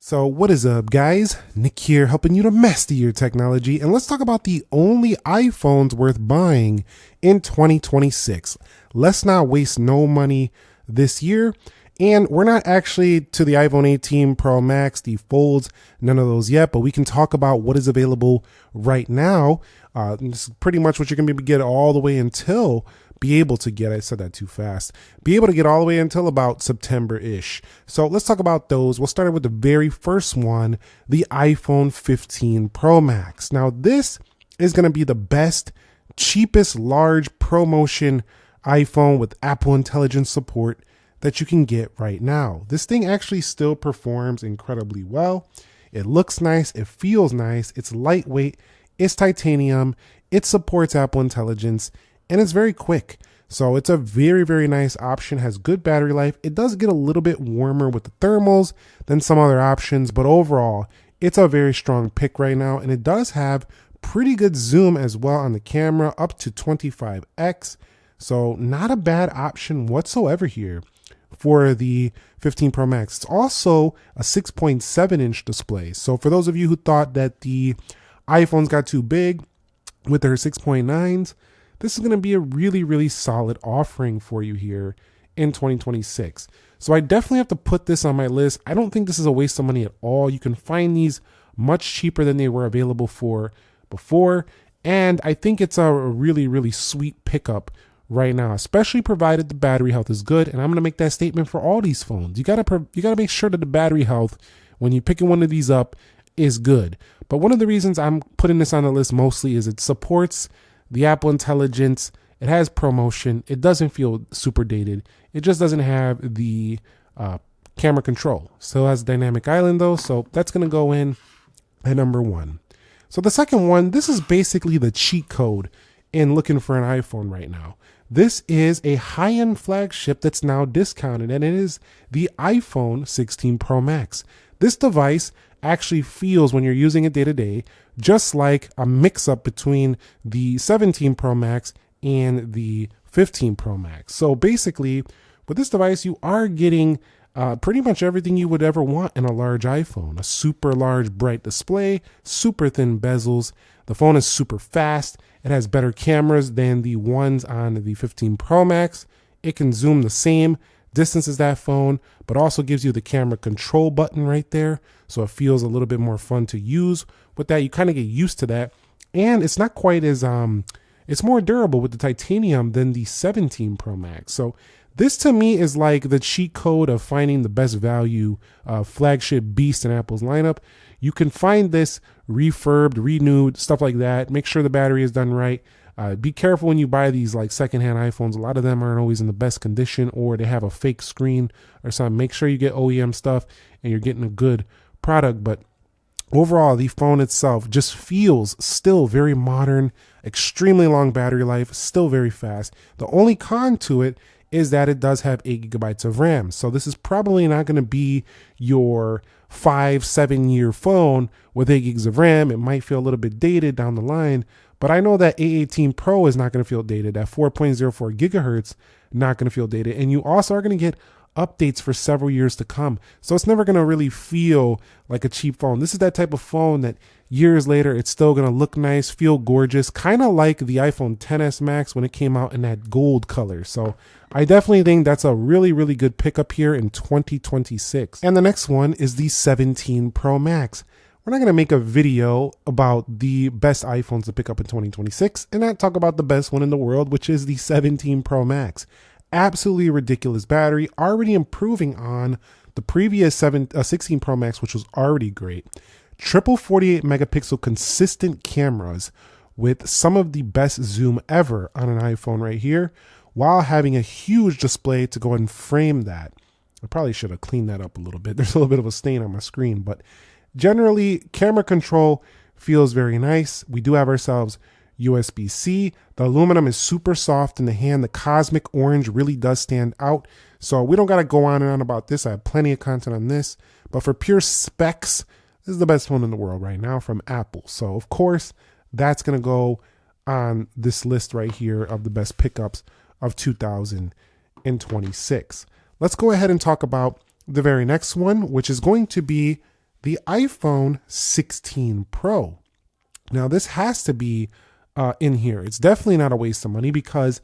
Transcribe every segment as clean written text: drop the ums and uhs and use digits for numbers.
So what is up, guys? Nick here, helping you to master your technology, and let's talk about the only iPhones worth buying in 2026. Let's not waste no money this year, and we're not actually to the iPhone 18 Pro Max, the Folds, none of those yet, but we can talk about what is available right now. This is pretty much what you're going to be get all the way until be able to get, I said that too fast, be able to get all the way until about September-ish. So let's talk about those. We'll start with the very first one, the iPhone 15 Pro Max. Now this is going to be the best, cheapest, large ProMotion iPhone with Apple Intelligence support that you can get right now. This thing actually still performs incredibly well. It looks nice. It feels nice. It's lightweight. It's titanium. It supports Apple Intelligence. And it's very quick. So it's a very, very nice option, has good battery life. It does get a little bit warmer with the thermals than some other options, but overall, it's a very strong pick right now. And it does have pretty good zoom as well on the camera, up to 25x. So not a bad option whatsoever here for the 15 Pro Max. It's also a 6.7 inch display. So for those of you who thought that the iPhones got too big with their 6.9s, this is going to be a really, really solid offering for you here in 2026. So I definitely have to put this on my list. I don't think this is a waste of money at all. You can find these much cheaper than they were available for before. And I think it's a really, really sweet pickup right now, especially provided the battery health is good. And I'm going to make that statement for all these phones. You got to make sure that the battery health, when you're picking one of these up, is good. But one of the reasons I'm putting this on the list mostly is it supports the Apple Intelligence. It has ProMotion. It doesn't feel super dated. It just doesn't have the camera control. Still has dynamic island though, so that's going to go in at number one. So the second one, this is basically the cheat code in looking for an iPhone right now. This is a high-end flagship that's now discounted, and it is the iPhone 16 Pro Max. This device actually feels, when you're using it day to day, just like a mix-up between the 17 Pro Max and the 15 Pro Max. So basically, with this device, you are getting pretty much everything you would ever want in a large iPhone. A super large, bright display, super thin bezels. The phone is super fast. It has better cameras than the ones on the 15 Pro Max. It can zoom the same distance as that phone, but also gives you the camera control button right there. So it feels a little bit more fun to use with that. You kind of get used to that. And it's not quite as, it's more durable with the titanium than the 17 Pro Max. So this to me is like the cheat code of finding the best value flagship beast in Apple's lineup. You can find this refurbed, renewed, stuff like that. Make sure the battery is done right. Be careful when you buy these like secondhand iPhones. A lot of them aren't always in the best condition, or they have a fake screen or something. Make sure you get OEM stuff and you're getting a good product. But overall, the phone itself just feels still very modern, extremely long battery life, still very fast. The only con to it is that it does have 8 gigabytes of RAM. So this is probably not going to be your 5-7 year phone with 8 gigs of RAM. It might feel a little bit dated down the line, but I know that A18 Pro is not going to feel dated. That 4.04 gigahertz, not going to feel dated. And you also are going to get updates for several years to come. So it's never going to really feel like a cheap phone. This is that type of phone that years later, it's still going to look nice, feel gorgeous, kind of like the iPhone XS Max when it came out in that gold color. So I definitely think that's a really, really good pickup here in 2026. And the next one is the 17 Pro Max. We're not going to make a video about the best iPhones to pick up in 2026 and not talk about the best one in the world, which is the 17 Pro Max. Absolutely ridiculous battery, already improving on the previous 16 Pro Max, which was already great. Triple 48 megapixel consistent cameras with some of the best zoom ever on an iPhone right here, while having a huge display to go and frame that. I probably should have cleaned that up a little bit. There's a little bit of a stain on my screen, but generally camera control feels very nice. We do have ourselves USB-C. The aluminum is super soft in the hand. The cosmic orange really does stand out. So we don't got to go on and on about this. I have plenty of content on this, but for pure specs, this is the best phone in the world right now from Apple. So of course, that's going to go on this list right here of the best pickups of 2026. Let's go ahead and talk about the very next one, which is going to be the iPhone 16 Pro. Now, this has to be in here. It's definitely not a waste of money because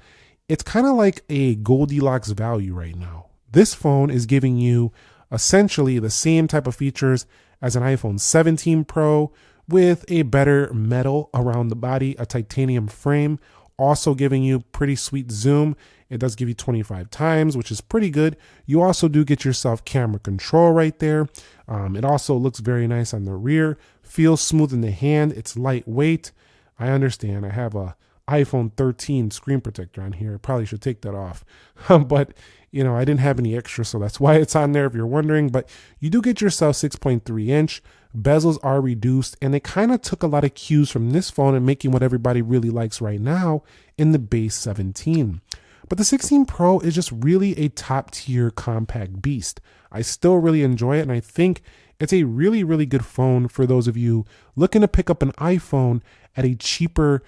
it's kind of like a Goldilocks value right now. This phone is giving you essentially the same type of features as an iPhone 17 Pro with a better metal around the body, a titanium frame, also giving you pretty sweet zoom. It does give you 25 times, which is pretty good. You also do get yourself camera control right there. It also looks very nice on the rear, feels smooth in the hand. It's lightweight. I understand. I have a iPhone 13 screen protector on here. I probably should take that off. But, I didn't have any extra, so that's why it's on there if you're wondering. But you do get yourself 6.3 inch. Bezels are reduced, and they kind of took a lot of cues from this phone and making what everybody really likes right now in the base 17. But the 16 Pro is just really a top tier compact beast. I still really enjoy it, and I think it's a really, really good phone for those of you looking to pick up an iPhone at a cheaper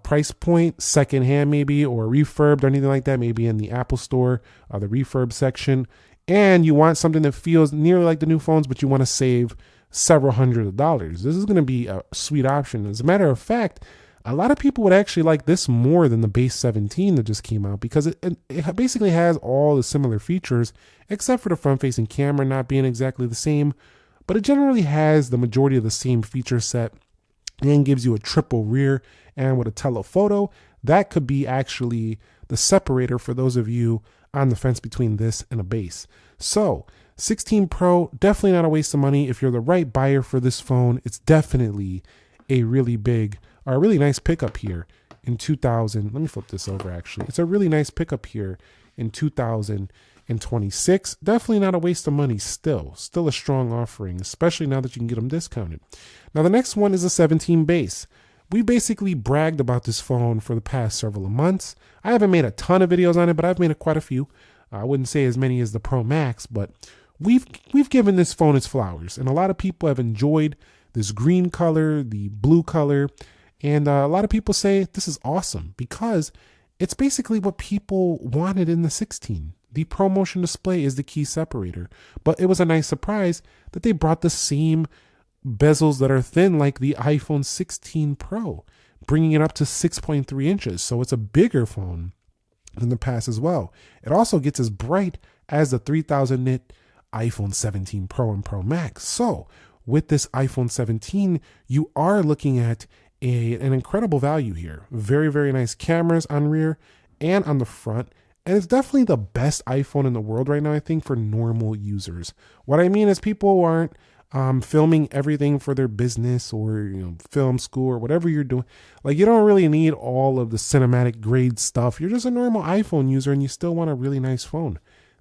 price point, secondhand maybe, or refurbed or anything like that, maybe in the Apple Store, the refurb section, and you want something that feels nearly like the new phones, but you want to save several hundred of dollars. This is going to be a sweet option. As a matter of fact, a lot of people would actually like this more than the base 17 that just came out because it basically has all the similar features except for the front-facing camera not being exactly the same, but it generally has the majority of the same feature set and gives you a triple rear and with a telephoto. That could be actually the separator for those of you on the fence between this and a base. So 16 Pro, definitely not a waste of money. If you're the right buyer for this phone, it's definitely a really nice pickup here in 2000. Let me flip this over actually. It's a really nice pickup here in 2026. Definitely not a waste of money still a strong offering, especially now that you can get them discounted. Now the next one is a 17 base. We basically bragged about this phone for the past several months. I haven't made a ton of videos on it, but I've made quite a few. I wouldn't say as many as the Pro Max, but we've given this phone its flowers, and a lot of people have enjoyed this green color, the blue color, and a lot of people say this is awesome because it's basically what people wanted in the 16. The ProMotion display is the key separator, but it was a nice surprise that they brought the same bezels that are thin like the iPhone 16 Pro, bringing it up to 6.3 inches. So it's a bigger phone than the past as well. It also gets as bright as the 3000 nit iPhone 17 Pro and Pro Max. So with this iPhone 17, you are looking at an incredible value here. Very, very nice cameras on rear and on the front. And it's definitely the best iPhone in the world right now, I think, for normal users. What I mean is people aren't filming everything for their business or film school or whatever you're doing. Like, you don't really need all of the cinematic grade stuff. You're just a normal iPhone user and you still want a really nice phone.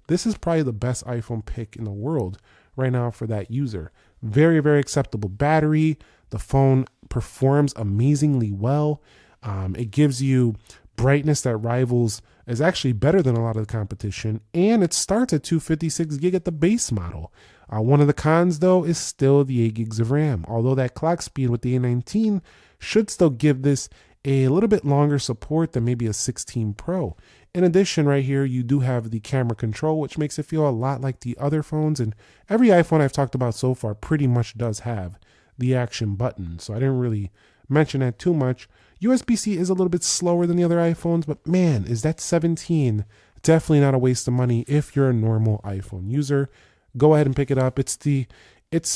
This is probably the best iPhone pick in the world right now for that user. Very, very acceptable battery. The phone performs amazingly well. It gives you brightness that rivals, is actually better than a lot of the competition, and it starts at 256 gig at the base model. One of the cons though is still the 8 gigs of RAM, although that clock speed with the A19 should still give this a little bit longer support than maybe a 16 Pro. In addition, right here, you do have the camera control, which makes it feel a lot like the other phones, and every iPhone I've talked about so far pretty much does have the action button, so I didn't really mention that too much. USB-C is a little bit slower than the other iPhones, but man, is that 17 definitely not a waste of money if you're a normal iPhone user. Go ahead and pick it up. It's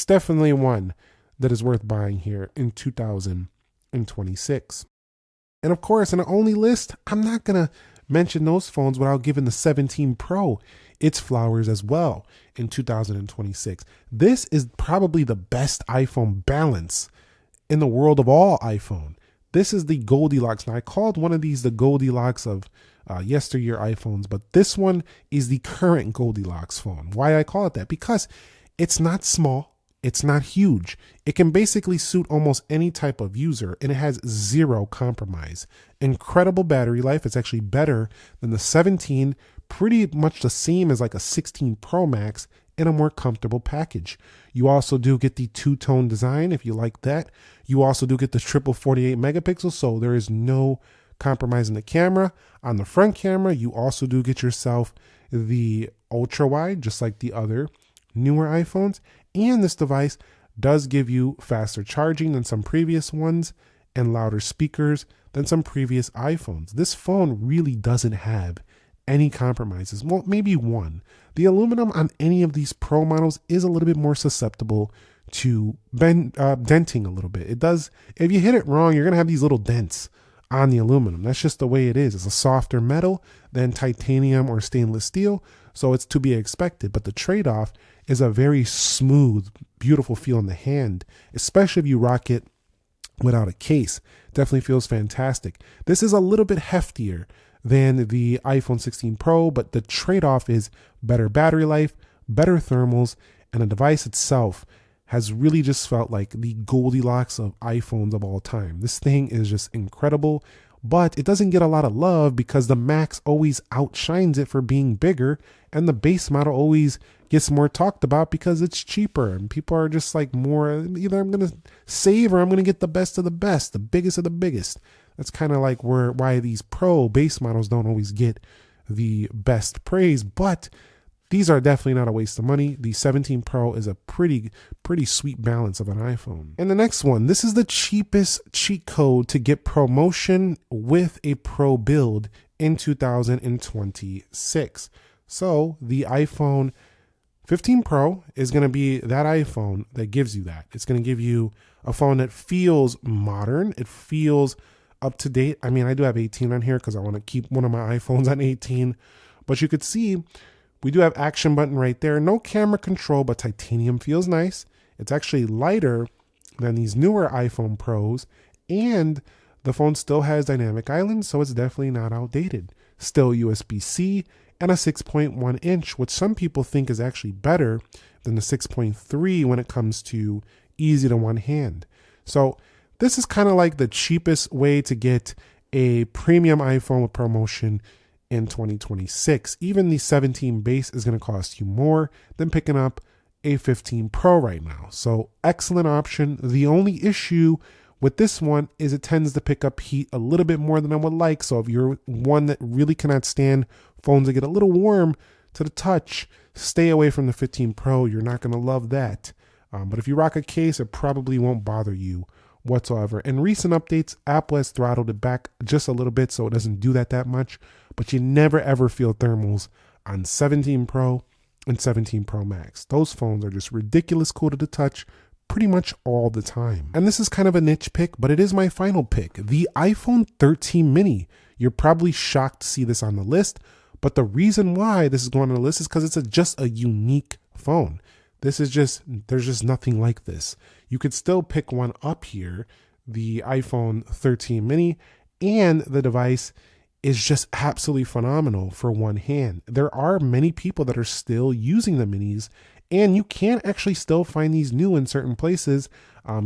definitely one that is worth buying here in 2026. And of course, in the only list, I'm not going to mention those phones without giving the 17 Pro its flowers as well in 2026. This is probably the best iPhone balance in the world of all iPhone. This is the Goldilocks. Now, I called one of these the Goldilocks of yesteryear iPhones, but this one is the current Goldilocks phone. Why I call it that? Because it's not small. It's not huge. It can basically suit almost any type of user, and it has zero compromise. Incredible battery life. It's actually better than the 17, pretty much the same as like a 16 Pro Max in a more comfortable package. You also do get the two-tone design if you like that. You also do get the triple 48 megapixels, so there is no compromise in the camera. On the front camera, you also do get yourself the ultra wide, just like the other newer iPhones. And this device does give you faster charging than some previous ones and louder speakers than some previous iPhones. This phone really doesn't have any compromises. Well, maybe one. The aluminum on any of these Pro models is a little bit more susceptible to denting a little bit. It does, if you hit it wrong, you're gonna have these little dents on the aluminum. That's just the way it is. It's a softer metal than titanium or stainless steel, so it's to be expected. But the trade-off is a very smooth, beautiful feel in the hand, especially if you rock it without a case. Definitely feels fantastic. This is a little bit heftier than the iPhone 16 Pro, but the trade-off is better battery life, better thermals, and the device itself has really just felt like the Goldilocks of iPhones of all time. This thing is just incredible, but it doesn't get a lot of love because the Max always outshines it for being bigger, and the base model always gets more talked about because it's cheaper, and people are just like more, either I'm gonna save or I'm gonna get the best of the best, the biggest of the biggest. That's kind of like why these Pro base models don't always get the best praise, but these are definitely not a waste of money. The 17 Pro is a pretty sweet balance of an iPhone. And the next one, this is the cheapest cheat code to get promotion with a Pro build in 2026. So the iPhone 15 Pro is going to be that iPhone that gives you that. It's going to give you a phone that feels modern. It feels up to date. I mean, I do have 18 on here because I want to keep one of my iPhones on 18, but you could see we do have action button right there. No camera control, but titanium feels nice. It's actually lighter than these newer iPhone Pros, and the phone still has dynamic island, so it's definitely not outdated. Still USB-C and a 6.1 inch, which some people think is actually better than the 6.3 when it comes to easy to one hand. So this is kind of like the cheapest way to get a premium iPhone with promotion in 2026. Even the 17 base is going to cost you more than picking up a 15 Pro right now. So excellent option. The only issue with this one is it tends to pick up heat a little bit more than I would like. So if you're one that really cannot stand phones that get a little warm to the touch, stay away from the 15 Pro. You're not going to love that. But if you rock a case, it probably won't bother you whatsoever. In recent updates, Apple has throttled it back just a little bit so it doesn't do that much, but you never ever feel thermals on 17 Pro and 17 Pro Max. Those phones are just ridiculous cool to the touch pretty much all the time. And this is kind of a niche pick, but it is my final pick, the iPhone 13 mini. You're probably shocked to see this on the list, but the reason why this is going on the list is because it's just a unique phone. This is just, there's just nothing like this. You could still pick one up here, the iPhone 13 mini, and the device is just absolutely phenomenal for one hand. There are many people that are still using the minis, and you can actually still find these new in certain places.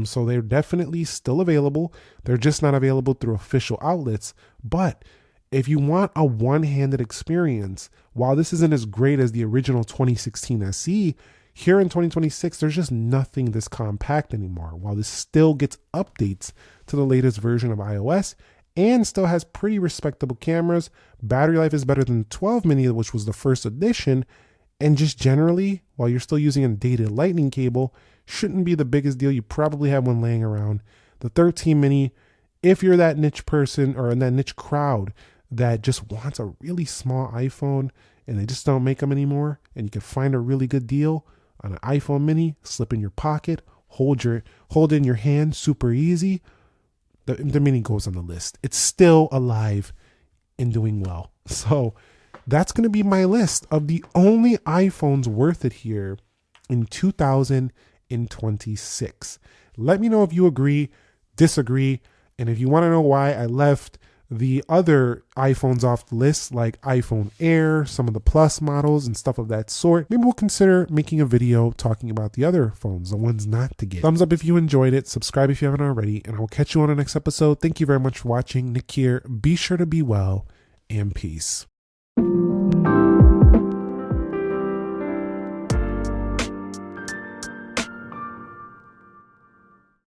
So they're definitely still available. They're just not available through official outlets. But if you want a one-handed experience, while this isn't as great as the original 2016 SE, here in 2026, there's just nothing this compact anymore. While this still gets updates to the latest version of iOS and still has pretty respectable cameras, battery life is better than the 12 mini, which was the first edition, and just generally, while you're still using a dated lightning cable, shouldn't be the biggest deal. You probably have one laying around. The 13 mini, if you're that niche person or in that niche crowd that just wants a really small iPhone and they just don't make them anymore, and you can find a really good deal on an iPhone mini, slip in your pocket, hold in your hand, super easy, the mini goes on the list. It's still alive and doing well. So that's going to be my list of the only iPhones worth it here in 2026. Let me know if you agree, disagree, and if you want to know why I left the other iPhones off the list, like iPhone Air, some of the Plus models and stuff of that sort, maybe we'll consider making a video talking about the other phones, the ones not to get. Thumbs up if you enjoyed it, subscribe if you haven't already, and I will catch you on the next episode. Thank you very much for watching. Nick here. Be sure to be well, and peace.